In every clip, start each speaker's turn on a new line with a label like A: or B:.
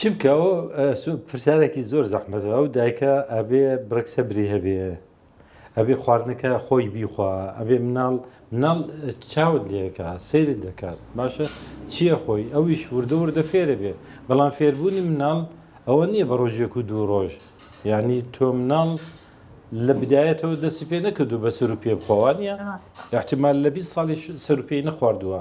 A: چونکە ئەو پرسیارێکی زۆر زەحمەتەوە ئەو دایکە ئەبێ بڕێک سەبری هەبێ، ئەبێ خواردنەکە خۆی بیخوا، ئەبێ مناڵ چاوت لێکە سەیرت دەکات باشە چییە خۆی ئەویش وردە فێرە بێ، بەڵام فێربوونی مناڵ ئەوە نییە بە ڕۆژێک و دوو ڕۆژ، یعنی تۆ مناڵ لە بدایەتەوە دەستی پێ نەکردو بە سەر و پێ بخۆوانە احتیمال لە 20 ساڵی سەر و پێی نەخواردووە،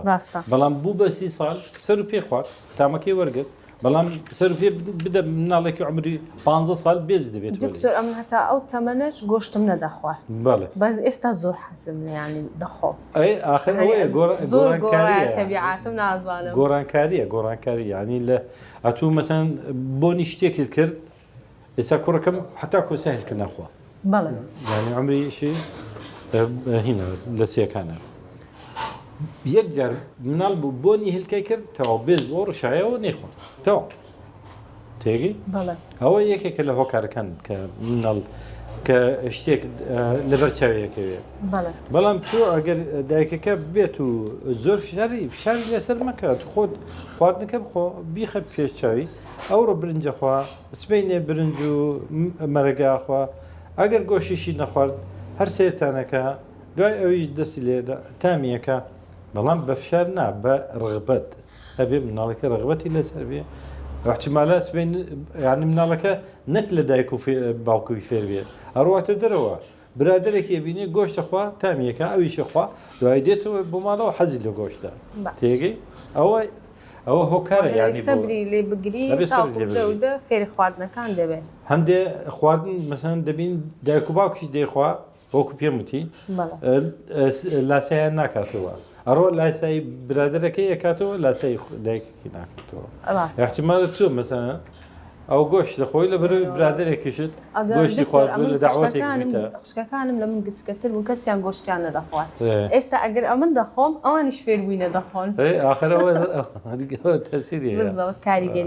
A: بەڵام بوو بە 30 ساڵ سەر و پێ خوارد تامەکەی وەرگرت، بەڵام سەر و پێ بدە مناڵێکی عمری 15 ساڵ بێز دەبێت.
B: دکتۆر ئەم هەتا ئەو تەمەنەش گۆشتم نەدەخوارد، بەس ئێستا زۆر حەزم ینی دەخۆم.
A: ئاخر ئەوەیە
B: تەبیعاتم نازانم
A: گۆڕانکاری ینی لە ئەتوو مەسەن بۆنی شتێکت کرد ئێستا کوڕەکەم حتا کۆسایلکە نەخوا ینی عمریشی هینە لە سیەکانە یەک جار مناڵ بوو بۆنی هلکای کرد تەوا بێز بۆ ڕشایەوە نەیخوارد تەوا تێگەی ئەوە یەکێکە لە هۆکارەکان کە مناڵ کە شتێک لەبەر چاویەکەوێ، بەڵام تۆ ئەگەر دایکەکە بێت و زۆر فشاری لەسەر مەکە تو خۆت خواردنەکە بخۆ بیخە پێش چاوی ئەوڕۆ برنجە خوا سبەینێ برنج و مەرەگاخوا ئەگەر گۆشیشی نەخوارد هەر سێرتانەکە دوای ئەویش دەستی لێ تامیەکە، بەڵام بە فشار نا بە ڕغبەت ئەبێ مناڵەکە ڕغبەتی لەسەر بێ احتیمالە سبەین ینی مناڵەکە نەک لە دایک و باوکوی فێر بێ ئەڕواتە دەرەوە برادێکی بینێ گۆشتە خوا تامیەکە ئەویشە خوا دوای دێتەوە بۆ ماڵەوە حەزی لە گۆشتە تێگەی ئەوە هۆکارە ینی
B: سەبری لێ بگری فێری خواردنەکان دەبێت
A: هەندێ خواردن مەسەن دەبین دایک و باوکیش دەیخوا وەکو پێم وتی لاسایان ناکاتەوە ئەڕۆ لاسایی برادەرەکەی ئەکاتەوە لاسایی دایکێکی ناکاتەوە احتیمالە تۆ مەسەن ئەو گۆشت دەخۆی لە بەرەوەی برادێکیشت گۆشتی خواردووە لە داوەتێکتە
B: قشکەکانم لە من گچکەتر بوو کەسیان گۆشتیان نەدەخوارد ئێستا ئەگەر ئەمن دەخۆم ئەوانیش فێربووی نەدەخۆن
A: ئاخرەوە تەسیری
B: کاریگەری